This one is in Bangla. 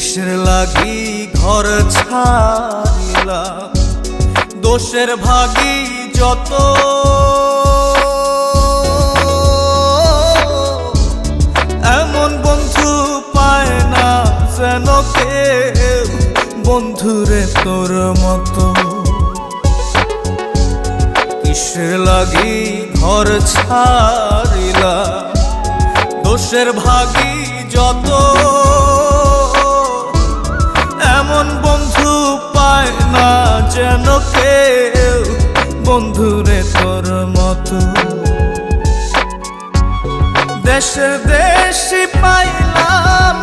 কিসের লাগি ঘর ছাড়িলাম, দোষের ভাগী যত। এমন বন্ধু পায় না যেন কেউ, বন্ধুরে তোর মতো। কিসের লাগি ঘর ছাড়িলাম, দোষের ভাগী যত। এমন বন্ধু পায় না যেন কেউ, বন্ধুরে তোর মতো। দেশে দেশে পাইলাম